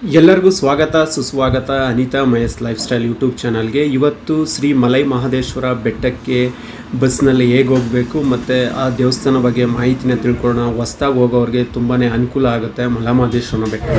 ಎಲ್ಲರಿಗೂ ಸ್ವಾಗತ ಸುಸ್ವಾಗತ Anita Mahesh life style YouTube ಚಾನಲ್ಗೆ. ಇವತ್ತು ಶ್ರೀ ಮಲೈ ಮಹದೇಶ್ವರ ಬೆಟ್ಟಕ್ಕೆ ಬಸ್ನಲ್ಲಿ ಹೇಗೆ ಹೋಗಬೇಕು ಮತ್ತು ಆ ದೇವಸ್ಥಾನ ಬಗ್ಗೆ ಮಾಹಿತಿನ ತಿಳ್ಕೊಳ್ಳೋಣ. ಹೊಸ್ದಾಗಿ ಹೋಗೋರಿಗೆ ತುಂಬಾ ಅನುಕೂಲ ಆಗುತ್ತೆ ಮಲೈ ಮಹದೇಶ್ವರನ ಬೆಟ್ಟ.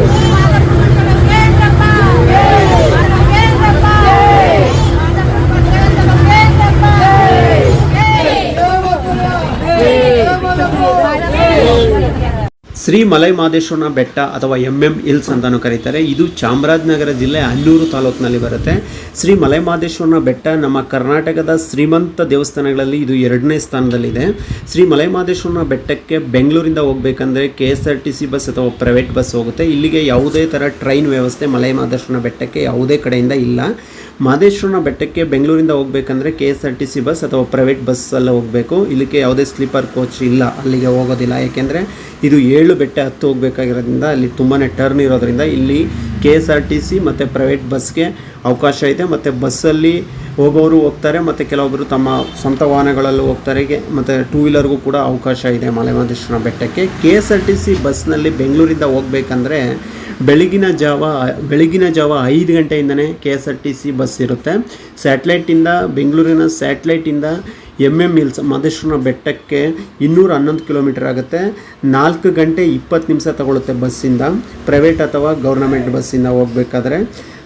ಶ್ರೀ ಮಲೈ ಮಹದೇಶ್ವರನ ಬೆಟ್ಟ ಅಥವಾ MM ಹಿಲ್ಸ್ ಅಂತಾನು ಕರೀತಾರೆ. ಇದು ಚಾಮರಾಜನಗರ ಜಿಲ್ಲೆ ಹನ್ನೂರು ತಾಲೂಕಿನಲ್ಲಿ ಬರುತ್ತೆ. ಶ್ರೀ ಮಲೈ ಮಹದೇಶ್ವರನ ಬೆಟ್ಟ ನಮ್ಮ ಕರ್ನಾಟಕದ ಶ್ರೀಮಂತ ದೇವಸ್ಥಾನಗಳಲ್ಲಿ ಇದು 2ನೇ ಸ್ಥಾನದಲ್ಲಿದೆ. ಶ್ರೀ ಮಲೈ ಮಹದೇಶ್ವರನ ಬೆಟ್ಟಕ್ಕೆ ಬೆಂಗಳೂರಿಂದ ಹೋಗಬೇಕಂದ್ರೆ KSRTC ಬಸ್ ಅಥವಾ ಪ್ರೈವೇಟ್ ಬಸ್ ಹೋಗುತ್ತೆ. ಇಲ್ಲಿಗೆ ಯಾವುದೇ ಥರ ಟ್ರೈನ್ ವ್ಯವಸ್ಥೆ ಮಲೈ ಮಹದೇಶ್ವರನ ಬೆಟ್ಟಕ್ಕೆ ಯಾವುದೇ ಕಡೆಯಿಂದ ಇಲ್ಲ. ಮಹದೇಶ್ವರನ ಬೆಟ್ಟಕ್ಕೆ ಬೆಂಗಳೂರಿಂದ ಹೋಗಬೇಕಂದ್ರೆ KSRTC ಬಸ್ ಅಥವಾ ಪ್ರೈವೇಟ್ ಬಸ್ಸಲ್ಲಿ ಹೋಗಬೇಕು. ಇಲ್ಲಿಗೆ ಯಾವುದೇ ಸ್ಲೀಪರ್ ಕೋಚ್ ಇಲ್ಲ, ಅಲ್ಲಿಗೆ ಹೋಗೋದಿಲ್ಲ. ಏಕೆಂದರೆ ಇದು 7 ಬೆಟ್ಟ ಹತ್ತು ಹೋಗಬೇಕಾಗಿರೋದ್ರಿಂದ ಅಲ್ಲಿ ತುಂಬಾ ಟರ್ನ್ ಇರೋದ್ರಿಂದ ಇಲ್ಲಿ KSRTC ಮತ್ತು ಪ್ರೈವೇಟ್ ಬಸ್ಗೆ ಅವಕಾಶ ಇದೆ. ಮತ್ತು ಬಸ್ಸಲ್ಲಿ ಹೋಗೋರು ಹೋಗ್ತಾರೆ ಮತ್ತು ಕೆಲವೊಬ್ಬರು ತಮ್ಮ ಸ್ವಂತ ವಾಹನಗಳಲ್ಲೂ ಹೋಗ್ತಾರೆ. ಮತ್ತು 2 ವೀಲರ್ಗೂ ಕೂಡ ಅವಕಾಶ ಇದೆ ಮಲೈ ಮಹದೇಶ್ವರನ ಬೆಟ್ಟಕ್ಕೆ. KSRTC ಬಸ್ನಲ್ಲಿ ಬೆಂಗಳೂರಿಂದ ಹೋಗಬೇಕಂದ್ರೆ ಬೆಳಗಿನ ಜಾವ 5 ಗಂಟೆಯಿಂದನೇ KSRTC ಬಸ್ ಇರುತ್ತೆ. ಸ್ಯಾಟ್ಲೈಟಿಂದ ಬೆಂಗಳೂರಿನ ಸ್ಯಾಟ್ಲೈಟಿಂದ MM ಹಿಲ್ಸ್ ಮಹದೇಶ್ವರನ ಬೆಟ್ಟಕ್ಕೆ 211 ಕಿಲೋಮೀಟರ್ ಆಗುತ್ತೆ. 4 ಗಂಟೆ 20 ನಿಮಿಷ ತಗೊಳುತ್ತೆ ಬಸ್ಸಿಂದ, ಪ್ರೈವೇಟ್ ಅಥವಾ ಗೌರ್ನಮೆಂಟ್ ಬಸ್ಸಿಂದ ಹೋಗಬೇಕಾದ್ರೆ.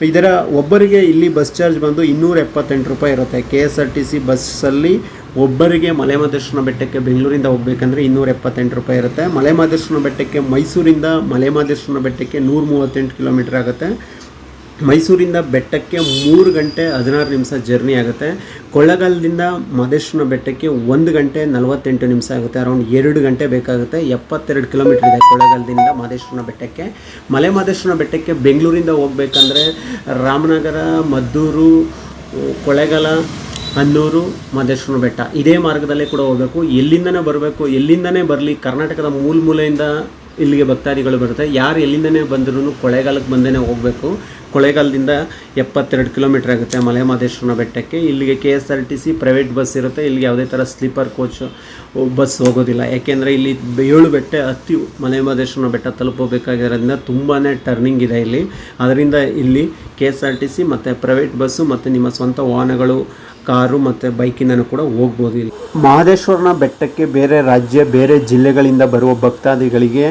ಇದರ ಒಬ್ಬರಿಗೆ ಇಲ್ಲಿ ಬಸ್ ಚಾರ್ಜ್ ಬಂದು 278 ರೂಪಾಯಿ ಇರುತ್ತೆ. KSRTC ಬಸ್ಸಲ್ಲಿ ಒಬ್ಬರಿಗೆ ಮಲೈ ಮಹದೇಶ್ವರನ ಬೆಟ್ಟಕ್ಕೆ ಬೆಂಗಳೂರಿಂದ ಹೋಗಬೇಕಂದ್ರೆ 278 ರೂಪಾಯಿ ಇರುತ್ತೆ. ಮಲೈ ಮಹದೇಶ್ವರನ ಬೆಟ್ಟಕ್ಕೆ ಮೈಸೂರಿಂದ ಮಲೈ ಮಹದೇಶ್ವರನ ಬೆಟ್ಟಕ್ಕೆ 138 ಕಿಲೋಮೀಟರ್ ಆಗುತ್ತೆ. ಮೈಸೂರಿಂದ ಬೆಟ್ಟಕ್ಕೆ 3 ಗಂಟೆ 16 ನಿಮಿಷ ಜರ್ನಿ ಆಗುತ್ತೆ. ಕೊಳ್ಳೇಗಾಲದಿಂದ ಮಹದೇಶ್ವರನ ಬೆಟ್ಟಕ್ಕೆ 1 ಗಂಟೆ 48 ನಿಮಿಷ ಆಗುತ್ತೆ. ಅರೌಂಡ್ 2 ಗಂಟೆ ಬೇಕಾಗುತ್ತೆ. 72 ಕಿಲೋಮೀಟರ್ ಇದೆ ಕೊಳ್ಳೇಗಾಲದಿಂದ ಮಹದೇಶ್ವರನ ಬೆಟ್ಟಕ್ಕೆ. ಮಲೈ ಮಹದೇಶ್ವರನ ಬೆಟ್ಟಕ್ಕೆ ಬೆಂಗಳೂರಿಂದ ಹೋಗಬೇಕಂದ್ರೆ ರಾಮನಗರ, ಮದ್ದೂರು, ಕೊಳ್ಳೇಗಾಲ, ಹನ್ನೂರು, ಮಹದೇಶ್ವರನ ಬೆಟ್ಟ ಇದೇ ಮಾರ್ಗದಲ್ಲೇ ಕೂಡ ಹೋಗಬೇಕು. ಎಲ್ಲಿಂದನೇ ಬರಲಿ, ಕರ್ನಾಟಕದ ಮೂಲೆಯಿಂದ ಇಲ್ಲಿಗೆ ಭಕ್ತಾದಿಗಳು ಬರುತ್ತೆ. ಯಾರು ಎಲ್ಲಿಂದನೇ ಬಂದರೂ ಕೊಳ್ಳೇಗಾಲಕ್ಕೆ ಬಂದೇ ಹೋಗಬೇಕು. ಕೊಳ್ಳೇಗಾಲದಿಂದ 72 ಕಿಲೋಮೀಟರ್ ಆಗುತ್ತೆ ಮಲೈ ಮಹದೇಶ್ವರನ ಬೆಟ್ಟಕ್ಕೆ. ಇಲ್ಲಿಗೆ KSRTC ಪ್ರೈವೇಟ್ ಬಸ್ ಇರುತ್ತೆ. ಇಲ್ಲಿಗೆ ಯಾವುದೇ ಥರ ಸ್ಲೀಪರ್ ಕೋಚ್ ಬಸ್ ಹೋಗೋದಿಲ್ಲ. ಯಾಕೆಂದರೆ ಇಲ್ಲಿ 7 ಬೆಟ್ಟ ಹತ್ತಿ ಮಲೈ ಮಹದೇಶ್ವರನ ಬೆಟ್ಟ ತಲುಪಬೇಕಾಗಿರೋದ್ರಿಂದ ತುಂಬಾ ಟರ್ನಿಂಗ್ ಇದೆ ಇಲ್ಲಿ. ಅದರಿಂದ ಇಲ್ಲಿ KSRTC ಮತ್ತು ಪ್ರೈವೇಟ್ ಬಸ್ಸು ಮತ್ತು ನಿಮ್ಮ ಸ್ವಂತ ವಾಹನಗಳು, ಕಾರು ಮತ್ತು ಬೈಕಿಂದನೂ ಕೂಡ ಹೋಗ್ಬೋದು. ಇಲ್ಲಿ ಮಹದೇಶ್ವರನ ಬೆಟ್ಟಕ್ಕೆ ಬೇರೆ ರಾಜ್ಯ, ಬೇರೆ ಜಿಲ್ಲೆಗಳಿಂದ ಬರುವ ಭಕ್ತಾದಿಗಳಿಗೆ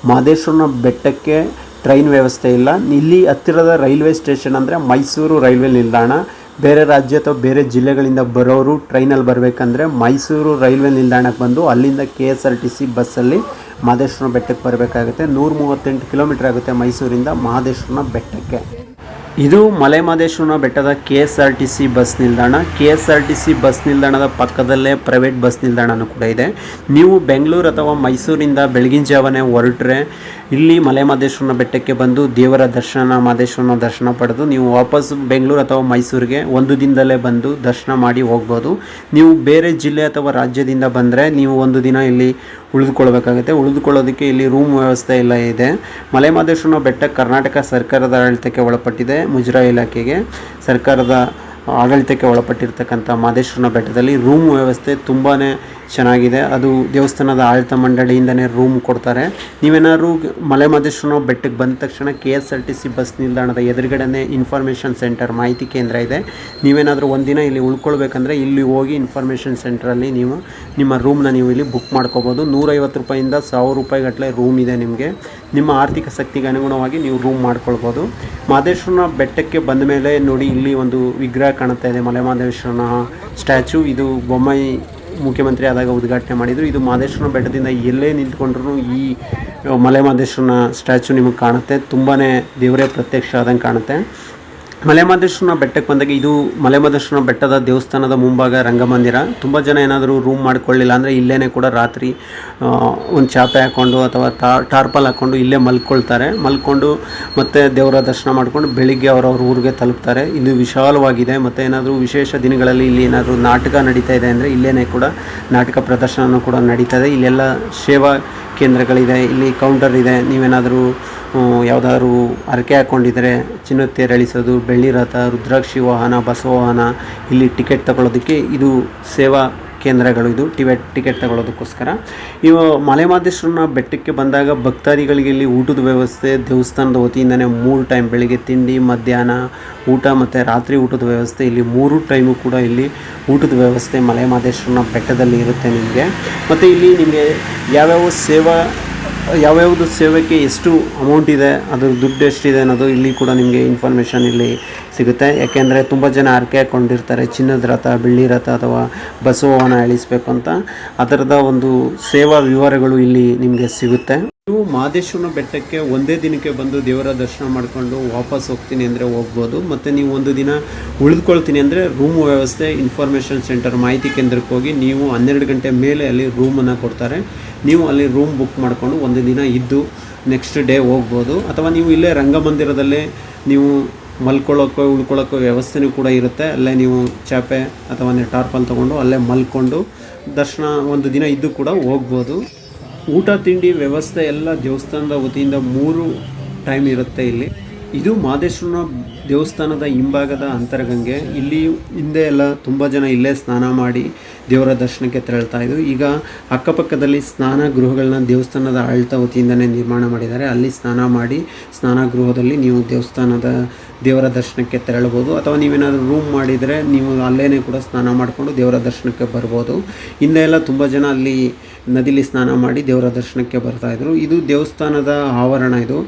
ಮಹದೇಶ್ವರನ ಬೆಟ್ಟಕ್ಕೆ ಟ್ರೈನ್ ವ್ಯವಸ್ಥೆ ಇಲ್ಲ. ಇಲ್ಲಿ ಹತ್ತಿರದ ರೈಲ್ವೆ ಸ್ಟೇಷನ್ ಅಂದರೆ ಮೈಸೂರು ರೈಲ್ವೆ ನಿಲ್ದಾಣ. ಬೇರೆ ರಾಜ್ಯ ಅಥವಾ ಬೇರೆ ಜಿಲ್ಲೆಗಳಿಂದ ಬರೋರು ಟ್ರೈನಲ್ಲಿ ಬರಬೇಕಂದ್ರೆ ಮೈಸೂರು ರೈಲ್ವೆ ನಿಲ್ದಾಣಕ್ಕೆ ಬಂದು ಅಲ್ಲಿಂದ KSRTC ಬಸ್ಸಲ್ಲಿ ಮಹದೇಶ್ವರನ ಬೆಟ್ಟಕ್ಕೆ ಬರಬೇಕಾಗುತ್ತೆ. 138 ಕಿಲೋಮೀಟರ್ ಆಗುತ್ತೆ ಮೈಸೂರಿಂದ ಮಹದೇಶ್ವರನ ಬೆಟ್ಟಕ್ಕೆ. ಇದು ಮಲೈ ಮಹದೇಶ್ವರನ ಬೆಟ್ಟದ KSRTC ಬಸ್ ನಿಲ್ದಾಣ. KSRTC ಬಸ್ ನಿಲ್ದಾಣದ ಪಕ್ಕದಲ್ಲೇ ಪ್ರೈವೇಟ್ ಬಸ್ ನಿಲ್ದಾಣನೂ ಕೂಡ ಇದೆ. ನೀವು ಬೆಂಗಳೂರು ಅಥವಾ ಮೈಸೂರಿಂದ ಬೆಳಗಿನ ಜಾವನೇ ಹೊರಟ್ರೆ ಇಲ್ಲಿ ಮಲೈ ಮಹದೇಶ್ವರನ ಬೆಟ್ಟಕ್ಕೆ ಬಂದು ದೇವರ ದರ್ಶನ, ಮಹದೇಶ್ವರನ ದರ್ಶನ ಪಡೆದು ನೀವು ವಾಪಸ್ ಬೆಂಗಳೂರು ಅಥವಾ ಮೈಸೂರಿಗೆ ಒಂದು ದಿನದಲ್ಲೇ ಬಂದು ದರ್ಶನ ಮಾಡಿ ಹೋಗ್ಬೋದು. ನೀವು ಬೇರೆ ಜಿಲ್ಲೆ ಅಥವಾ ರಾಜ್ಯದಿಂದ ಬಂದರೆ ನೀವು ಒಂದು ದಿನ ಇಲ್ಲಿ ಉಳಿದುಕೊಳ್ಬೇಕಾಗುತ್ತೆ. ಉಳಿದುಕೊಳ್ಳೋದಕ್ಕೆ ಇಲ್ಲಿ ರೂಮ್ ವ್ಯವಸ್ಥೆ ಎಲ್ಲ ಇದೆ. ಮಲೈ ಮಹದೇಶ್ವರನ ಬೆಟ್ಟ ಕರ್ನಾಟಕ ಸರ್ಕಾರದ ಆಡಳಿತಕ್ಕೆ ಒಳಪಟ್ಟಿದೆ. ಮುಜರಾಯಿ ಇಲಾಖೆಗೆ ಸರ್ಕಾರದ ಆಡಳಿತಕ್ಕೆ ಒಳಪಟ್ಟಿರ್ತಕ್ಕಂಥ ಮಹದೇಶ್ವರನ ಬೆಟ್ಟದಲ್ಲಿ ರೂಮ್ ವ್ಯವಸ್ಥೆ ತುಂಬಾ ಚೆನ್ನಾಗಿದೆ. ಅದು ದೇವಸ್ಥಾನದ ಆಡಳಿತ ಮಂಡಳಿಯಿಂದನೇ ರೂಮ್ ಕೊಡ್ತಾರೆ. ನೀವೇನಾದ್ರು ಮಲೈ ಮಹದೇಶ್ವರನ ಬೆಟ್ಟಕ್ಕೆ ಬಂದ ತಕ್ಷಣ KSRTC ಬಸ್ ನಿಲ್ದಾಣದ ಎದುರುಗಡೆನೇ ಇನ್ಫಾರ್ಮೇಷನ್ ಸೆಂಟರ್ ಮಾಹಿತಿ ಕೇಂದ್ರ ಇದೆ. ನೀವೇನಾದರೂ ಒಂದಿನ ಇಲ್ಲಿ ಉಳ್ಕೊಳ್ಬೇಕಂದ್ರೆ ಇಲ್ಲಿ ಹೋಗಿ ಇನ್ಫಾರ್ಮೇಷನ್ ಸೆಂಟ್ರಲ್ಲಿ ನೀವು ನಿಮ್ಮ ರೂಮ್ನ ನೀವು ಇಲ್ಲಿ ಬುಕ್ ಮಾಡ್ಕೋಬೋದು. 150 ರೂಪಾಯಿಂದ 1000 ರೂಪಾಯಿ ಗಟ್ಟಲೆ ರೂಮ್ ಇದೆ. ನಿಮಗೆ ನಿಮ್ಮ ಆರ್ಥಿಕ ಶಕ್ತಿಗೆ ಅನುಗುಣವಾಗಿ ನೀವು ರೂಮ್ ಮಾಡ್ಕೊಳ್ಬೋದು. ಮಹದೇಶ್ವರನ ಬೆಟ್ಟಕ್ಕೆ ಬಂದ ಮೇಲೆ ನೋಡಿ ಇಲ್ಲಿ ಒಂದು ವಿಗ್ರಹ ಕಾಣ್ತಾ ಇದೆ, ಮಲೈ ಮಹದೇಶ್ವರನ ಸ್ಟ್ಯಾಚು. ಇದು ಬೊಮ್ಮಾಯಿ ಮುಖ್ಯಮಂತ್ರಿ ಆದಾಗ ಉದ್ಘಾಟನೆ ಮಾಡಿದರು. ಇದು ಮಹದೇಶ್ವರನ ಬೆಟ್ಟದಿಂದ ಎಲ್ಲೇ ನಿಂತ್ಕೊಂಡ್ರೂ ಈ ಮಲೈ ಮಹದೇಶ್ವರನ ಸ್ಟ್ಯಾಚು ನಿಮಗೆ ಕಾಣುತ್ತೆ. ತುಂಬಾ ದೇವರೇ ಪ್ರತ್ಯಕ್ಷ ಆದಂಗೆ ಕಾಣುತ್ತೆ. ಮಲೈ ಮಹದೇಶ್ವರನ ಬೆಟ್ಟಕ್ಕೆ ಬಂದಾಗ ಇದು ಮಲೈ ಮಹದೇಶ್ವರನ ಬೆಟ್ಟದ ದೇವಸ್ಥಾನದ ಮುಂಭಾಗ ರಂಗಮಂದಿರ. ತುಂಬ ಜನ ಏನಾದರೂ ರೂಮ್ ಮಾಡ್ಕೊಳ್ಳಿಲ್ಲ ಅಂದರೆ ಇಲ್ಲೇ ಕೂಡ ರಾತ್ರಿ ಒಂದು ಚಾಪೆ ಹಾಕ್ಕೊಂಡು ಅಥವಾ ಟಾರ್ಪಲ್ ಹಾಕ್ಕೊಂಡು ಇಲ್ಲೇ ಮಲ್ಕೊಂಡು ಮತ್ತು ದೇವರ ದರ್ಶನ ಮಾಡಿಕೊಂಡು ಬೆಳಿಗ್ಗೆ ಅವರವ್ರ ಊರಿಗೆ ತಲುಪ್ತಾರೆ. ಇದು ವಿಶಾಲವಾಗಿದೆ. ಮತ್ತು ಏನಾದರೂ ವಿಶೇಷ ದಿನಗಳಲ್ಲಿ ಇಲ್ಲಿ ಏನಾದರೂ ನಾಟಕ ನಡೀತಾ ಇದೆ ಅಂದರೆ ಇಲ್ಲೇ ಕೂಡ ನಾಟಕ ಪ್ರದರ್ಶನ ಕೂಡ ನಡೀತಾ ಇದೆ. ಇಲ್ಲೆಲ್ಲ ಸೇವಾ ಕೇಂದ್ರಗಳಿದೆ, ಇಲ್ಲಿ ಕೌಂಟರ್ ಇದೆ. ನೀವೇನಾದರೂ ಯಾವುದಾದ್ರು ಹರಕೆ ಹಾಕ್ಕೊಂಡಿದ್ರೆ ಚಿನ್ನದ ತೇರು ಎಳಿಸೋದು, ಬೆಳ್ಳಿ ರಥ, ರುದ್ರಾಕ್ಷಿ ವಾಹನ, ಬಸವ ವಾಹನ, ಇಲ್ಲಿ ಟಿಕೆಟ್ ತಗೊಳ್ಳೋದಕ್ಕೆ ಇದು ಸೇವಾ ಕೇಂದ್ರಗಳು ಇದು ಟಿಕೆಟ್ ತಗೊಳ್ಳೋದಕ್ಕೋಸ್ಕರ. ಇವು ಮಲೆಮಹದೇಶ್ವರನ ಬೆಟ್ಟಕ್ಕೆ ಬಂದಾಗ ಭಕ್ತಾದಿಗಳಿಗೆ ಇಲ್ಲಿ ಊಟದ ವ್ಯವಸ್ಥೆ ದೇವಸ್ಥಾನದ ವತಿಯಿಂದನೇ 3 ಟೈಮ್ ಬೆಳಿಗ್ಗೆ ತಿಂಡಿ, ಮಧ್ಯಾಹ್ನ ಊಟ ಮತ್ತು ರಾತ್ರಿ ಊಟದ ವ್ಯವಸ್ಥೆ ಇಲ್ಲಿ 3 ಟೈಮು ಕೂಡ ಇಲ್ಲಿ ಊಟದ ವ್ಯವಸ್ಥೆ ಮಲೆಮಹದೇಶ್ವರನ ಬೆಟ್ಟದಲ್ಲಿ ಇರುತ್ತೆ ನಿಮಗೆ. ಮತ್ತು ಇಲ್ಲಿ ನಿಮಗೆ ಯಾವ್ಯಾವುದು ಸೇವೆಗೆ ಎಷ್ಟು ಅಮೌಂಟ್ ಇದೆ, ಅದ್ರ ದುಡ್ಡು ಎಷ್ಟಿದೆ ಅನ್ನೋದು ಇಲ್ಲಿ ಕೂಡ ನಿಮಗೆ ಇನ್ಫಾರ್ಮೇಷನ್ ಇಲ್ಲಿ ಸಿಗುತ್ತೆ. ಯಾಕೆಂದರೆ ತುಂಬ ಜನ ಹರಕೆ ಹಾಕ್ಕೊಂಡಿರ್ತಾರೆ ಚಿನ್ನದ ರಥ, ಬೆಳ್ಳಿ ರಥ ಅಥವಾ ಬಸವನ ಇಳಿಸ್ಬೇಕು ಅಂತ. ಅದರದ ಒಂದು ಸೇವಾ ವಿವರಗಳು ಇಲ್ಲಿ ನಿಮಗೆ ಸಿಗುತ್ತೆ. ನೀವು ಮಹದೇಶ್ವರನ ಬೆಟ್ಟಕ್ಕೆ ಒಂದೇ ದಿನಕ್ಕೆ ಬಂದು ದೇವರ ದರ್ಶನ ಮಾಡಿಕೊಂಡು ವಾಪಸ್ ಹೋಗ್ತೀನಿ ಅಂದರೆ ಹೋಗ್ಬೋದು. ಮತ್ತು ನೀವು ಒಂದು ದಿನ ಉಳಿದುಕೊಳ್ತೀನಿ ಅಂದರೆ ರೂಮ್ ವ್ಯವಸ್ಥೆ ಇನ್ಫಾರ್ಮೇಷನ್ ಸೆಂಟರ್ ಮಾಹಿತಿ ಕೇಂದ್ರಕ್ಕೆ ಹೋಗಿ ನೀವು 12 ಗಂಟೆ ಮೇಲೆ ಅಲ್ಲಿ ರೂಮನ್ನು ಕೊಡ್ತಾರೆ. ನೀವು ಅಲ್ಲಿ ರೂಮ್ ಬುಕ್ ಮಾಡಿಕೊಂಡು ಒಂದು ದಿನ ಇದ್ದು ನೆಕ್ಸ್ಟ್ ಡೇ ಹೋಗ್ಬೋದು. ಅಥವಾ ನೀವು ಇಲ್ಲೇ ರಂಗಮಂದಿರದಲ್ಲೇ ನೀವು ಮಲ್ಕೊಳ್ಳೋಕ್ಕೋ ಉಳ್ಕೊಳ್ಳೋಕ್ಕೋ ವ್ಯವಸ್ಥೆನೂ ಕೂಡ ಇರುತ್ತೆ. ಅಲ್ಲೇ ನೀವು ಚಾಪೆ ಅಥವಾ ಟಾರ್ಪಲ್ ತೊಗೊಂಡು ಅಲ್ಲೇ ಮಲ್ಕೊಂಡು ದರ್ಶನ ಒಂದು ದಿನ ಇದ್ದು ಕೂಡ ಹೋಗ್ಬೋದು. ಊಟ ತಿಂಡಿ ವ್ಯವಸ್ಥೆ ಎಲ್ಲ ದೇವಸ್ಥಾನದ ವತಿಯಿಂದ 3 ಟೈಮ್ ಇರುತ್ತೆ ಇಲ್ಲಿ. ಇದು ಮಹದೇಶ್ವರನ ದೇವಸ್ಥಾನದ ಹಿಂಭಾಗದ ಅಂತರಗಂಗೆ. ಇಲ್ಲಿ ಹಿಂದೆ ಎಲ್ಲ ತುಂಬ ಜನ ಇಲ್ಲೇ ಸ್ನಾನ ಮಾಡಿ ದೇವರ ದರ್ಶನಕ್ಕೆ ತೆರಳ್ತಾ ಇದ್ದು, ಈಗ ಅಕ್ಕಪಕ್ಕದಲ್ಲಿ ಸ್ನಾನ ಗೃಹಗಳನ್ನ ದೇವಸ್ಥಾನದ ಆಡಳಿತ ವತಿಯಿಂದನೇ ನಿರ್ಮಾಣ ಮಾಡಿದ್ದಾರೆ. ಅಲ್ಲಿ ಸ್ನಾನ ಮಾಡಿ ಸ್ನಾನ ಗೃಹದಲ್ಲಿ ನೀವು ದೇವರ ದರ್ಶನಕ್ಕೆ ತೆರಳಬಹುದು. ಅಥವಾ ನೀವೇನಾದರೂ ರೂಮ್ ಮಾಡಿದರೆ ನೀವು ಅಲ್ಲೇ ಕೂಡ ಸ್ನಾನ ಮಾಡಿಕೊಂಡು ದೇವರ ದರ್ಶನಕ್ಕೆ ಬರ್ಬೋದು. ಹಿಂದೆ ಎಲ್ಲ ತುಂಬ ಜನ ಅಲ್ಲಿ ನದಿಲಿ ಸ್ನಾನ ಮಾಡಿ ದೇವರ ದರ್ಶನಕ್ಕೆ ಬರ್ತಾಯಿದ್ರು. ಇದು ದೇವಸ್ಥಾನದ ಆವರಣ.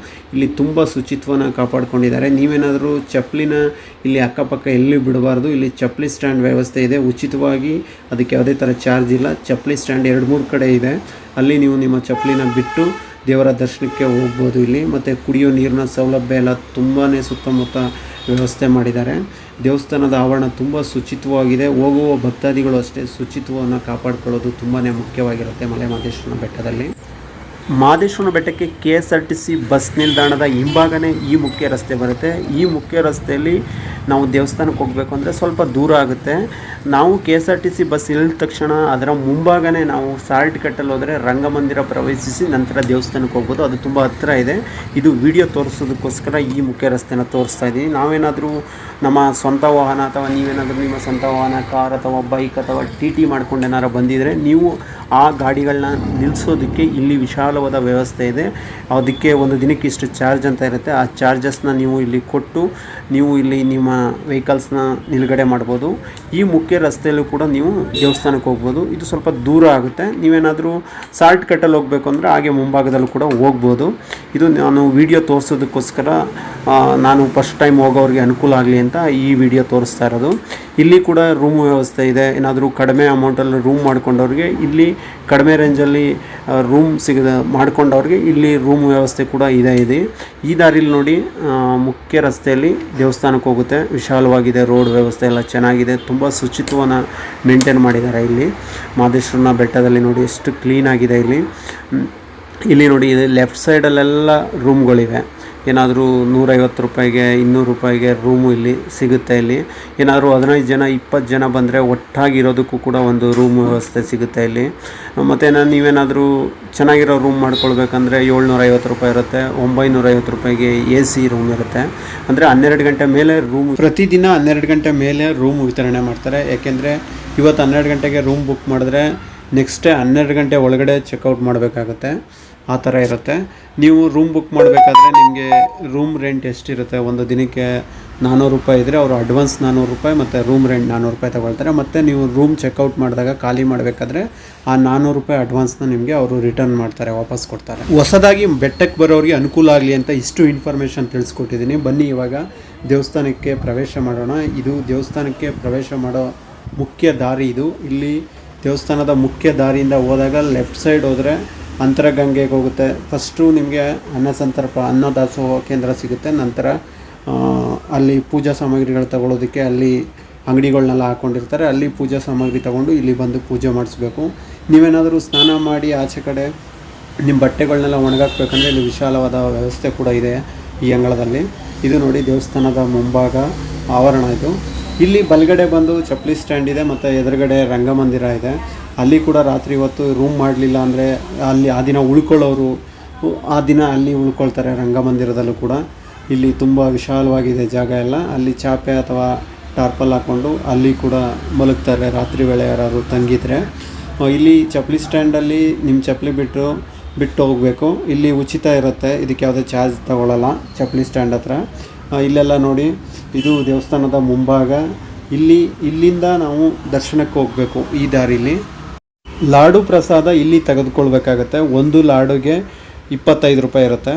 ಇಲ್ಲಿ ತುಂಬ ಶುಚಿತ್ವನ ಕಾಪಾಡ್ಕೊಂಡಿದ್ದಾರೆ. ನೀವೇನಾದರೂ ಚಪ್ಪಲಿನ ಇಲ್ಲಿ ಅಕ್ಕಪಕ್ಕ ಎಲ್ಲಿ ಬಿಡಬಾರ್ದು. ಇಲ್ಲಿ ಚಪ್ಪಲಿ ಸ್ಟ್ಯಾಂಡ್ ವ್ಯವಸ್ಥೆ ಇದೆ, ಉಚಿತವಾಗಿ, ಅದಕ್ಕೆ ಯಾವುದೇ ಥರ ಚಾರ್ಜ್ ಇಲ್ಲ. ಚಪ್ಪಲಿ ಸ್ಟ್ಯಾಂಡ್ 2-3 ಕಡೆ ಇದೆ. ಅಲ್ಲಿ ನೀವು ನಿಮ್ಮ ಚಪ್ಪಲಿನ ಬಿಟ್ಟು ದೇವರ ದರ್ಶನಕ್ಕೆ ಹೋಗ್ಬೋದು ಇಲ್ಲಿ. ಮತ್ತು ಕುಡಿಯೋ ನೀರಿನ ಸೌಲಭ್ಯ ಎಲ್ಲ ತುಂಬಾ ಸುತ್ತಮುತ್ತ ವ್ಯವಸ್ಥೆ ಮಾಡಿದ್ದಾರೆ. ದೇವಸ್ಥಾನದ ಆವರಣ ತುಂಬ ಶುಚಿತ್ವವಾಗಿದೆ. ಹೋಗುವ ಭಕ್ತಾದಿಗಳು ಅಷ್ಟೇ ಶುಚಿತ್ವವನ್ನು ಕಾಪಾಡಿಕೊಳ್ಳೋದು ತುಂಬಾ ಮುಖ್ಯವಾಗಿರುತ್ತೆ ಮಲೆಮಹದೇಶ್ವರನ ಬೆಟ್ಟದಲ್ಲಿ. ಮಹದೇಶ್ವರನ ಬೆಟ್ಟಕ್ಕೆ KSRTC ಬಸ್ ನಿಲ್ದಾಣದ ಹಿಂಭಾಗನೇ ಈ ಮುಖ್ಯ ರಸ್ತೆ ಬರುತ್ತೆ. ಈ ಮುಖ್ಯ ರಸ್ತೆಯಲ್ಲಿ ನಾವು ದೇವಸ್ಥಾನಕ್ಕೆ ಹೋಗಬೇಕು ಅಂದರೆ ಸ್ವಲ್ಪ ದೂರ ಆಗುತ್ತೆ. ನಾವು KSRTC ಬಸ್ ಇಳಿದ ತಕ್ಷಣ ಅದರ ಮುಂಭಾಗನೇ ನಾವು ಸಾಲ್ಟ್ ಕಟ್ಟಲ್ಲಿ ಹೋದರೆ ರಂಗಮಂದಿರ ಪ್ರವೇಶಿಸಿ ನಂತರ ದೇವಸ್ಥಾನಕ್ಕೆ ಹೋಗ್ಬೋದು. ಅದು ತುಂಬ ಹತ್ತಿರ ಇದೆ. ಇದು ವಿಡಿಯೋ ತೋರಿಸೋದಕ್ಕೋಸ್ಕರ ಈ ಮುಖ್ಯ ರಸ್ತೆನ ತೋರಿಸ್ತಾ ಇದ್ದೀನಿ. ನಾವೇನಾದರೂ ನಮ್ಮ ಸ್ವಂತ ವಾಹನ ಅಥವಾ ನೀವೇನಾದರೂ ನಿಮ್ಮ ಸ್ವಂತ ವಾಹನ, ಕಾರ್ ಅಥವಾ ಬೈಕ್ ಅಥವಾ TT ಮಾಡ್ಕೊಂಡು ಏನಾರು ಬಂದಿದ್ದರೆ ನೀವು ಆ ಗಾಡಿಗಳನ್ನ ನಿಲ್ಲಿಸೋದಕ್ಕೆ ಇಲ್ಲಿ ವಿಶಾಲವಾದ ವ್ಯವಸ್ಥೆ ಇದೆ. ಅದಕ್ಕೆ ಒಂದು ದಿನಕ್ಕೆ ಇಷ್ಟು ಚಾರ್ಜ್ ಅಂತ ಇರುತ್ತೆ. ಆ ಚಾರ್ಜಸ್ನ ನೀವು ಇಲ್ಲಿ ಕೊಟ್ಟು ನೀವು ಇಲ್ಲಿ ನಿಮ್ಮ ವೆಹಿಕಲ್ಸ್ನ ನಿಲುಗಡೆ ಮಾಡ್ಬೋದು. ಈ ಮುಖ್ಯ ರಸ್ತೆಯಲ್ಲೂ ಕೂಡ ನೀವು ದೇವಸ್ಥಾನಕ್ಕೆ ಹೋಗ್ಬೋದು. ಇದು ಸ್ವಲ್ಪ ದೂರ ಆಗುತ್ತೆ. ನೀವೇನಾದರೂ ಸಾಲ್ಟ್ ಕಟ್ಟಲ್ಲಿ ಹೋಗಬೇಕು ಅಂದರೆ ಹಾಗೆ ಮುಂಭಾಗದಲ್ಲೂ ಕೂಡ ಹೋಗ್ಬೋದು. ಇದು ನಾನು ವಿಡಿಯೋ ತೋರಿಸೋದಕ್ಕೋಸ್ಕರ ನಾನು ಫಸ್ಟ್ ಟೈಮ್ ಹೋಗೋರಿಗೆ ಅನುಕೂಲ ಆಗಲಿ ಅಂತ ಈ ವಿಡಿಯೋ ತೋರಿಸ್ತಾ ಇರೋದು. ಇಲ್ಲಿ ಕೂಡ ರೂಮ್ ವ್ಯವಸ್ಥೆ ಇದೆ. ಏನಾದರೂ ಕಡಿಮೆ ಅಮೌಂಟಲ್ಲಿ ರೂಮ್ ಮಾಡ್ಕೊಂಡವ್ರಿಗೆ ಇಲ್ಲಿ ಕಡಿಮೆ ರೇಂಜಲ್ಲಿ ರೂಮ್ ಮಾಡ್ಕೊಂಡವ್ರಿಗೆ ಇಲ್ಲಿ ರೂಮ್ ವ್ಯವಸ್ಥೆ ಕೂಡ ಇದೆ. ಈ ದಾರಿಲಿ ನೋಡಿ ಮುಖ್ಯ ರಸ್ತೆಯಲ್ಲಿ ದೇವಸ್ಥಾನಕ್ಕೆ ಹೋಗುತ್ತೆ. ವಿಶಾಲವಾಗಿದೆ, ರೋಡ್ ವ್ಯವಸ್ಥೆ ಎಲ್ಲ ಚೆನ್ನಾಗಿದೆ. ತುಂಬ ಶುಚಿತ್ವನ ಮೇಂಟೈನ್ ಮಾಡಿದ್ದಾರೆ ಇಲ್ಲಿ ಮಹದೇಶ್ವರನ ಬೆಟ್ಟದಲ್ಲಿ. ನೋಡಿ ಎಷ್ಟು ಕ್ಲೀನಾಗಿದೆ ಇಲ್ಲಿ ನೋಡಿ ಲೆಫ್ಟ್ ಸೈಡಲ್ಲೆಲ್ಲ ರೂಮ್ಗಳಿವೆ. ಏನಾದರೂ 150 ರೂಪಾಯಿಗೆ 200 ರೂಪಾಯಿಗೆ ರೂಮು ಇಲ್ಲಿ ಸಿಗುತ್ತೆ. ಇಲ್ಲಿ ಏನಾದರೂ 15 ಜನ 20 ಜನ ಬಂದರೆ ಒಟ್ಟಾಗಿರೋದಕ್ಕೂ ಕೂಡ ಒಂದು ರೂಮ್ ವ್ಯವಸ್ಥೆ ಸಿಗುತ್ತೆ ಇಲ್ಲಿ. ಮತ್ತು ನೀವೇನಾದರೂ ಚೆನ್ನಾಗಿರೋ ರೂಮ್ ಮಾಡ್ಕೊಳ್ಬೇಕಂದ್ರೆ 750 ರೂಪಾಯಿ ಇರುತ್ತೆ. 950 ರೂಪಾಯಿಗೆ AC ರೂಮ್ ಇರುತ್ತೆ. ಅಂದರೆ 12 ಗಂಟೆ ಮೇಲೆ ರೂಮ್, ಪ್ರತಿದಿನ 12 ಗಂಟೆ ಮೇಲೆ ರೂಮ್ ವಿತರಣೆ ಮಾಡ್ತಾರೆ. ಯಾಕೆಂದರೆ ಇವತ್ತು 12 ಗಂಟೆಗೆ ರೂಮ್ ಬುಕ್ ಮಾಡಿದ್ರೆ ನೆಕ್ಸ್ಟ್ ಡೇ 12 ಗಂಟೆ ಒಳಗಡೆ ಚೆಕ್ಔಟ್ ಮಾಡಬೇಕಾಗುತ್ತೆ. ಆ ಥರ ಇರುತ್ತೆ. ನೀವು ರೂಮ್ ಬುಕ್ ಮಾಡಬೇಕಾದ್ರೆ ನಿಮಗೆ ರೂಮ್ ರೆಂಟ್ ಎಷ್ಟಿರುತ್ತೆ, ಒಂದು ದಿನಕ್ಕೆ 400 ರೂಪಾಯಿ ಇದ್ದರೆ ಅವರು ಅಡ್ವಾನ್ಸ್ 400 ರೂಪಾಯಿ ಮತ್ತು ರೂಮ್ ರೆಂಟ್ 400 ರೂಪಾಯಿ ತಗೊಳ್ತಾರೆ. ಮತ್ತು ನೀವು ರೂಮ್ ಚೆಕ್ಔಟ್ ಮಾಡಿದಾಗ ಖಾಲಿ ಮಾಡಬೇಕಾದ್ರೆ ಆ 400 ರೂಪಾಯಿ ಅಡ್ವಾನ್ಸ್ನ ನಿಮಗೆ ಅವರು ರಿಟರ್ನ್ ಮಾಡ್ತಾರೆ, ವಾಪಸ್ ಕೊಡ್ತಾರೆ. ಹೊಸದಾಗಿ ಬೆಟ್ಟಕ್ಕೆ ಬರೋರಿಗೆ ಅನುಕೂಲ ಆಗಲಿ ಅಂತ ಇಷ್ಟು ಇನ್ಫಾರ್ಮೇಷನ್ ತಿಳಿಸ್ಕೊಟ್ಟಿದ್ದೀನಿ. ಬನ್ನಿ ಇವಾಗ ದೇವಸ್ಥಾನಕ್ಕೆ ಪ್ರವೇಶ ಮಾಡೋಣ. ಇದು ದೇವಸ್ಥಾನಕ್ಕೆ ಪ್ರವೇಶ ಮಾಡೋ ಮುಖ್ಯ ದಾರಿ. ಇಲ್ಲಿ ದೇವಸ್ಥಾನದ ಮುಖ್ಯ ದಾರಿಯಿಂದ ಹೋದಾಗ ಲೆಫ್ಟ್ ಸೈಡ್ ಹೋದರೆ ಅಂತರಗಂಗೆಗೆ ಹೋಗುತ್ತೆ. ಫಸ್ಟು ನಿಮಗೆ ಅನ್ನದಾಸೋಹ ಕೇಂದ್ರ ಸಿಗುತ್ತೆ. ನಂತರ ಅಲ್ಲಿ ಪೂಜಾ ಸಾಮಗ್ರಿಗಳು ತಗೊಳ್ಳೋದಕ್ಕೆ ಅಲ್ಲಿ ಅಂಗಡಿಗಳನ್ನೆಲ್ಲ ಹಾಕ್ಕೊಂಡಿರ್ತಾರೆ. ಅಲ್ಲಿ ಪೂಜಾ ಸಾಮಗ್ರಿ ತೊಗೊಂಡು ಇಲ್ಲಿ ಬಂದು ಪೂಜೆ ಮಾಡಿಸ್ಬೇಕು. ನೀವೇನಾದರೂ ಸ್ನಾನ ಮಾಡಿ ಆಚೆ ಕಡೆ ನಿಮ್ಮ ಬಟ್ಟೆಗಳನ್ನೆಲ್ಲ ಒಣಗಾಕಬೇಕಂದ್ರೆ ಇಲ್ಲಿ ವಿಶಾಲವಾದ ವ್ಯವಸ್ಥೆ ಕೂಡ ಇದೆ ಈ ಅಂಗಳದಲ್ಲಿ. ಇದು ನೋಡಿ ದೇವಸ್ಥಾನದ ಮುಂಭಾಗ ಆವರಣ ಇದು. ಇಲ್ಲಿ ಬಲಗಡೆ ಬಂದು ಚಪ್ಪಲಿ ಸ್ಟ್ಯಾಂಡ್ ಇದೆ ಮತ್ತು ಎದುರುಗಡೆ ರಂಗಮಂದಿರ ಇದೆ. ಅಲ್ಲಿ ಕೂಡ ರಾತ್ರಿ ಹೊತ್ತು ರೂಮ್ ಮಾಡಲಿಲ್ಲ ಅಂದರೆ ಅಲ್ಲಿ ಆ ದಿನ ಉಳ್ಕೊಳ್ಳೋರು ಆ ದಿನ ಅಲ್ಲಿ ಉಳ್ಕೊಳ್ತಾರೆ. ರಂಗಮಂದಿರದಲ್ಲೂ ಕೂಡ ಇಲ್ಲಿ ತುಂಬ ವಿಶಾಲವಾಗಿದೆ ಜಾಗ ಎಲ್ಲ. ಅಲ್ಲಿ ಚಾಪೆ ಅಥವಾ ಟಾರ್ಪಲ್ ಹಾಕ್ಕೊಂಡು ಅಲ್ಲಿ ಕೂಡ ಮಲಗ್ತಾರೆ ರಾತ್ರಿ ವೇಳೆ ಯಾರಾದ್ರು ತಂಗಿದ್ರೆ. ಇಲ್ಲಿ ಚಪ್ಪಲಿ ಸ್ಟ್ಯಾಂಡಲ್ಲಿ ನಿಮ್ಮ ಚಪ್ಪಲಿ ಬಿಟ್ಟು ಹೋಗಬೇಕು. ಇಲ್ಲಿ ಉಚಿತ ಇರುತ್ತೆ, ಇದಕ್ಕೆ ಯಾವುದೇ ಚಾರ್ಜ್ ತಗೊಳ್ಳಲ್ಲ ಚಪ್ಪಲಿ ಸ್ಟ್ಯಾಂಡ್ ಹತ್ರ. ಇಲ್ಲೆಲ್ಲ ನೋಡಿ, ಇದು ದೇವಸ್ಥಾನದ ಮುಂಭಾಗ. ಇಲ್ಲಿಂದ ನಾವು ದರ್ಶನಕ್ಕೆ ಹೋಗಬೇಕು. ಈ ದಾರಿಲಿ ಲಾಡು ಪ್ರಸಾದ ಇಲ್ಲಿ ತೆಗೆದುಕೊಳ್ಬೇಕಾಗತ್ತೆ. ಒಂದು ಲಾಡುಗೆ 25 ರೂಪಾಯಿ ಇರುತ್ತೆ.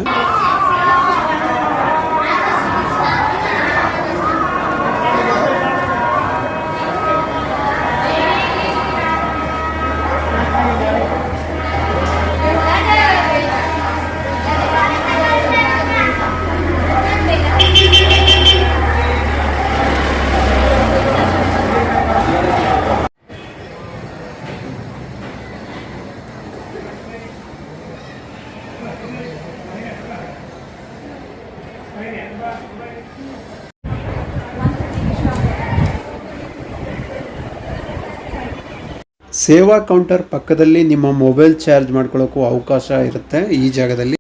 ಸೇವಾ ಕೌಂಟರ್ ಪಕ್ಕದಲ್ಲಿ ನಿಮ್ಮ ಮೊಬೈಲ್ ಚಾರ್ಜ್ ಮಾಡ್ಕೊಳ್ಳೋಕ್ಕೂ ಅವಕಾಶ ಇರುತ್ತೆ ಈ ಜಾಗದಲ್ಲಿ.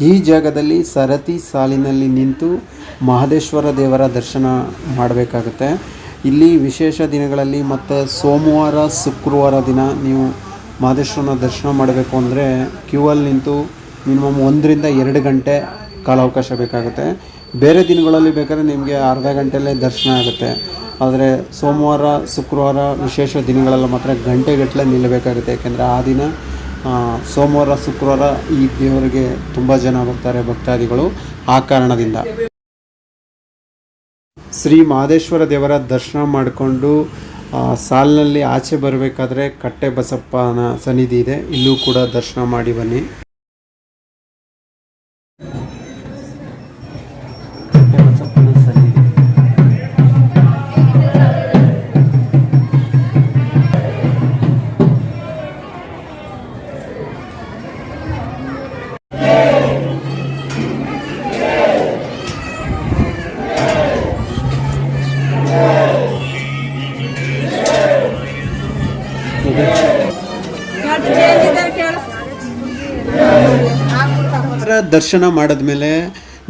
ಈ ಜಾಗದಲ್ಲಿ ಸರತಿ ಸಾಲಿನಲ್ಲಿ ನಿಂತು ಮಹದೇಶ್ವರ ದೇವರ ದರ್ಶನ ಮಾಡಬೇಕಾಗುತ್ತೆ. ಇಲ್ಲಿ ವಿಶೇಷ ದಿನಗಳಲ್ಲಿ ಮತ್ತು ಸೋಮವಾರ ಶುಕ್ರವಾರ ದಿನ ನೀವು ಮಹದೇಶ್ವರನ ದರ್ಶನ ಮಾಡಬೇಕು ಅಂದರೆ ಕ್ಯೂ ಅಲ್ಲಿ ನಿಂತು ಮಿನಿಮಮ್ 1 ರಿಂದ 2 ಗಂಟೆ ಕಾಲಾವಕಾಶ ಬೇಕಾಗುತ್ತೆ. ಬೇರೆ ದಿನಗಳಲ್ಲಿ ಬೇಕಾದ್ರೆ ನಿಮಗೆ ಅರ್ಧ ಗಂಟೆಯಲ್ಲೇ ದರ್ಶನ ಆಗುತ್ತೆ. ಆದರೆ ಸೋಮವಾರ ಶುಕ್ರವಾರ ವಿಶೇಷ ದಿನಗಳೆಲ್ಲ ಮಾತ್ರ ಗಂಟೆಗಟ್ಟಲೆ ನಿಲ್ಲಬೇಕಾಗುತ್ತೆ. ಯಾಕೆಂದರೆ ಆ ದಿನ ಸೋಮವಾರ ಶುಕ್ರವಾರ ಈ ದೇವರಿಗೆ ತುಂಬ ಜನ ಬರ್ತಾರೆ ಭಕ್ತಾದಿಗಳು. ಆ ಕಾರಣದಿಂದ ಶ್ರೀ ಮಹದೇಶ್ವರ ದೇವರ ದರ್ಶನ ಮಾಡಿಕೊಂಡು ಸಾಲಿನಲ್ಲಿ ಆಚೆ ಬರಬೇಕಾದ್ರೆ ಕಟ್ಟೆ ಬಸಪ್ಪನ ಸನ್ನಿಧಿ ಇದೆ, ಇಲ್ಲೂ ಕೂಡ ದರ್ಶನ ಮಾಡಿ ಬನ್ನಿ. ದರ್ಶನ ಮಾಡಿದ್ಮೇಲೆ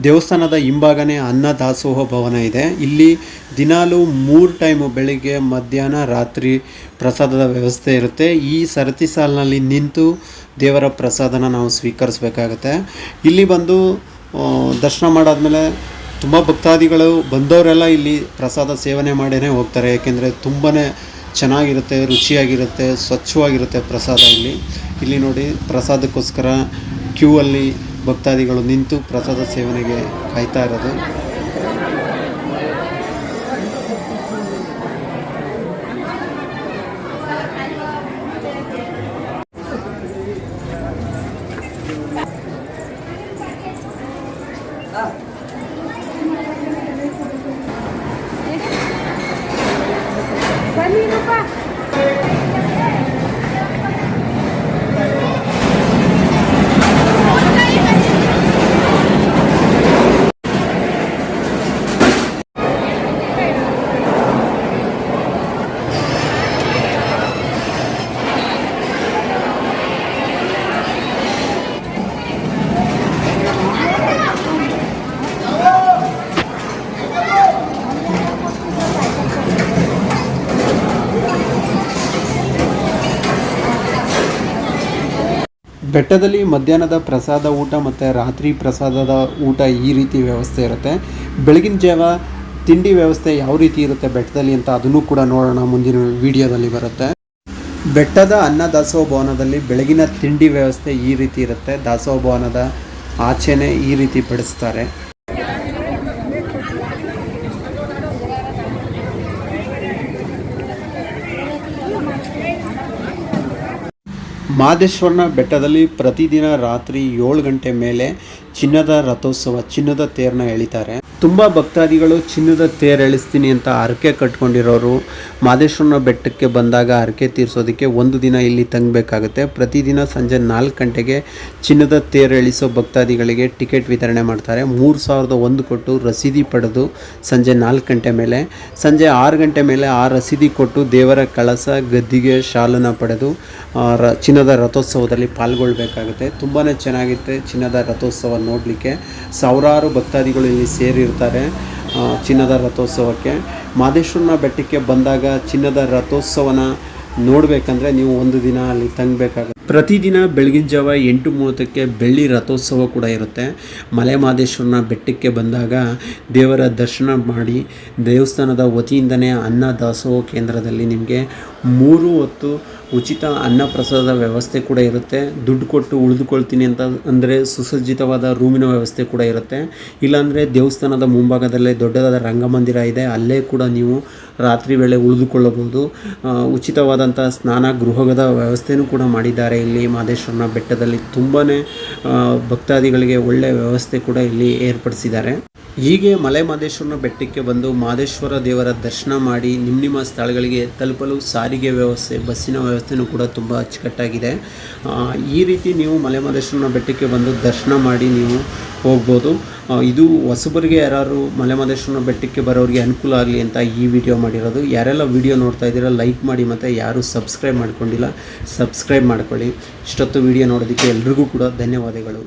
ದೇವಸ್ಥಾನದ ಹಿಂಭಾಗನೇ ಅನ್ನ ದಾಸೋಹ ಭವನ ಇದೆ. ಇಲ್ಲಿ ದಿನಾಲೂ 3 ಟೈಮು ಬೆಳಿಗ್ಗೆ ಮಧ್ಯಾಹ್ನ ರಾತ್ರಿ ಪ್ರಸಾದದ ವ್ಯವಸ್ಥೆ ಇರುತ್ತೆ. ಈ ಸರತಿ ಸಾಲಿನಲ್ಲಿ ನಿಂತು ದೇವರ ಪ್ರಸಾದನ ನಾವು ಸ್ವೀಕರಿಸಬೇಕಾಗತ್ತೆ. ಇಲ್ಲಿ ಬಂದು ದರ್ಶನ ಮಾಡಾದ್ಮೇಲೆ ತುಂಬ ಭಕ್ತಾದಿಗಳು ಬಂದವರೆಲ್ಲ ಇಲ್ಲಿ ಪ್ರಸಾದ ಸೇವನೆ ಮಾಡೇ ಹೋಗ್ತಾರೆ. ಏಕೆಂದರೆ ತುಂಬಾ ಚೆನ್ನಾಗಿರುತ್ತೆ, ರುಚಿಯಾಗಿರುತ್ತೆ, ಸ್ವಚ್ಛವಾಗಿರುತ್ತೆ ಪ್ರಸಾದ. ಇಲ್ಲಿ ನೋಡಿ, ಪ್ರಸಾದಕ್ಕೋಸ್ಕರ ಕ್ಯೂ ಅಲ್ಲಿ ಭಕ್ತಾದಿಗಳು ನಿಂತು ಪ್ರಸಾದ ಸೇವನೆಗೆ ಕಾಯ್ತಾ ಇರೋದು. ಬೆಟ್ಟದಲ್ಲಿ ಮಧ್ಯಾಹ್ನದ ಪ್ರಸಾದ ಊಟ ಮತ್ತು ರಾತ್ರಿ ಪ್ರಸಾದದ ಊಟ ಈ ರೀತಿ ವ್ಯವಸ್ಥೆ ಇರುತ್ತೆ. ಬೆಳಗಿನ ಜಾವ ತಿಂಡಿ ವ್ಯವಸ್ಥೆ ಯಾವ ರೀತಿ ಇರುತ್ತೆ ಬೆಟ್ಟದಲ್ಲಿ ಅಂತ ಅದನ್ನು ಕೂಡ ನೋಡೋಣ, ಮುಂದಿನ ವಿಡಿಯೋದಲ್ಲಿ ಬರುತ್ತೆ. ಬೆಟ್ಟದ ಅನ್ನ ದಾಸೋಹ ಭವನದಲ್ಲಿ ಬೆಳಗಿನ ತಿಂಡಿ ವ್ಯವಸ್ಥೆ ಈ ರೀತಿ ಇರುತ್ತೆ. ದಾಸೋಹ ಭವನದ ಆಚೆನೇ ಈ ರೀತಿ ಬಡಿಸ್ತಾರೆ. ಮಹದೇಶ್ವರನ ಬೆಟ್ಟದಲ್ಲಿ ಪ್ರತಿದಿನ ರಾತ್ರಿ 7 ಗಂಟೆ ಮೇಲೆ ಚಿನ್ನದ ರಥೋತ್ಸವ, ಚಿನ್ನದ ತೇರನ್ನ ಎಳಿತಾರೆ. ತುಂಬ ಭಕ್ತಾದಿಗಳು ಚಿನ್ನದ ತೇರು ಎಳಿಸ್ತೀನಿ ಅಂತ ಹರಕೆ ಕಟ್ಕೊಂಡಿರೋರು ಮಾದೇಶ್ವರನ ಬೆಟ್ಟಕ್ಕೆ ಬಂದಾಗ ಹರಕೆ ತೀರಿಸೋದಕ್ಕೆ ಒಂದು ದಿನ ಇಲ್ಲಿ ತಂಗಬೇಕಾಗುತ್ತೆ. ಪ್ರತಿದಿನ ಸಂಜೆ 4 ಗಂಟೆಗೆ ಚಿನ್ನದ ತೇರು ಎಳಿಸೋ ಭಕ್ತಾದಿಗಳಿಗೆ ಟಿಕೆಟ್ ವಿತರಣೆ ಮಾಡ್ತಾರೆ. 3001 ಕೊಟ್ಟು ರಸೀದಿ ಪಡೆದು ಸಂಜೆ 4 ಗಂಟೆ ಮೇಲೆ, ಸಂಜೆ 6 ಗಂಟೆ ಮೇಲೆ ಆ ರಸೀದಿ ಕೊಟ್ಟು ದೇವರ ಕಳಸ, ಗದ್ದಿಗೆ, ಶಾಲನ್ನ ಪಡೆದು ಚಿನ್ನದ ರಥೋತ್ಸವದಲ್ಲಿ ಪಾಲ್ಗೊಳ್ಬೇಕಾಗುತ್ತೆ. ತುಂಬಾ ಚೆನ್ನಾಗಿರುತ್ತೆ ಚಿನ್ನದ ರಥೋತ್ಸವ ನೋಡಲಿಕ್ಕೆ. ಸಾವಿರಾರು ಭಕ್ತಾದಿಗಳು ಇಲ್ಲಿ ಸೇರಿರ್ತಾರೆ ಚಿನ್ನದ ರಥೋತ್ಸವಕ್ಕೆ. ಮಾದೇಶ್ವರನ ಬೆಟ್ಟಕ್ಕೆ ಬಂದಾಗ ಚಿನ್ನದ ರಥೋತ್ಸವನ ನೋಡಬೇಕಂದ್ರೆ ನೀವು ಒಂದು ದಿನ ಅಲ್ಲಿ ತಂಗಬೇಕಾಗುತ್ತೆ. ಪ್ರತಿದಿನ ಬೆಳಗಿನ ಜಾವ 8:30ಕ್ಕೆ ಬೆಳ್ಳಿ ರಥೋತ್ಸವ ಕೂಡ ಇರುತ್ತೆ. ಮಲೆ ಮಾದೇಶ್ವರನ ಬೆಟ್ಟಕ್ಕೆ ಬಂದಾಗ ದೇವರ ದರ್ಶನ ಮಾಡಿ ದೇವಸ್ಥಾನದ ವತಿಯಿಂದನೇ ಅನ್ನ ದಾಸೋಹ ಕೇಂದ್ರದಲ್ಲಿ ನಿಮಗೆ 3 ಹೊತ್ತು ಉಚಿತ ಅನ್ನಪ್ರಸಾದದ ವ್ಯವಸ್ಥೆ ಕೂಡ ಇರುತ್ತೆ. ದುಡ್ಡು ಕೊಟ್ಟು ಉಳಿದುಕೊಳ್ತೀನಿ ಅಂತ ಅಂದರೆ ಸುಸಜ್ಜಿತವಾದ ರೂಮಿನ ವ್ಯವಸ್ಥೆ ಕೂಡ ಇರುತ್ತೆ. ಇಲ್ಲಾಂದರೆ ದೇವಸ್ಥಾನದ ಮುಂಭಾಗದಲ್ಲೇ ದೊಡ್ಡದಾದ ರಂಗಮಂದಿರ ಇದೆ, ಅಲ್ಲೇ ಕೂಡ ನೀವು ರಾತ್ರಿ ವೇಳೆ ಉಳಿದುಕೊಳ್ಳಬಹುದು. ಉಚಿತವಾದಂಥ ಸ್ನಾನ ಗೃಹದ ವ್ಯವಸ್ಥೆಯೂ ಕೂಡ ಮಾಡಿದ್ದಾರೆ ಇಲ್ಲಿ ಮಾದೇಶ್ವರನ ಬೆಟ್ಟದಲ್ಲಿ. ತುಂಬಾ ಭಕ್ತಾದಿಗಳಿಗೆ ಒಳ್ಳೆಯ ವ್ಯವಸ್ಥೆ ಕೂಡ ಇಲ್ಲಿ ಏರ್ಪಡಿಸಿದ್ದಾರೆ. ಹೀಗೆ ಮಲೆ ಮಾದೇಶ್ವರನ ಬೆಟ್ಟಕ್ಕೆ ಬಂದು ಮಾದೇಶ್ವರ ದೇವರ ದರ್ಶನ ಮಾಡಿ ನಿಮ್ಮ ಸ್ಥಳಗಳಿಗೆ ತಲುಪಲು ಸಾರಿಗೆ ವ್ಯವಸ್ಥೆ, ಬಸ್ಸಿನ ವ್ಯವಸ್ಥೆಯೂ ಕೂಡ ತುಂಬ ಅಚ್ಚುಕಟ್ಟಾಗಿದೆ. ಈ ರೀತಿ ನೀವು ಮಲೆ ಮಾದೇಶ್ವರನ ಬೆಟ್ಟಕ್ಕೆ ಬಂದು ದರ್ಶನ ಮಾಡಿ ನೀವು ಹೋಗ್ಬೋದು. ಇದು ಹೊಸಬರಿಗೆ ಯಾರು ಮಲೆ ಮಾದೇಶ್ವರನ ಬೆಟ್ಟಕ್ಕೆ ಬರೋರಿಗೆ ಅನುಕೂಲ ಆಗಲಿ ಅಂತ ಈ ವಿಡಿಯೋ ಮಾಡಿರೋದು. ಯಾರೆಲ್ಲ ವಿಡಿಯೋ ನೋಡ್ತಾ ಇದ್ದೀರಾ ಲೈಕ್ ಮಾಡಿ, ಮತ್ತು ಯಾರು ಸಬ್ಸ್ಕ್ರೈಬ್ ಮಾಡ್ಕೊಂಡಿಲ್ಲ ಸಬ್ಸ್ಕ್ರೈಬ್ ಮಾಡ್ಕೊಳ್ಳಿ. ಇಷ್ಟೊತ್ತು ವಿಡಿಯೋ ನೋಡೋದಕ್ಕೆ ಎಲ್ರಿಗೂ ಕೂಡ ಧನ್ಯವಾದಗಳು.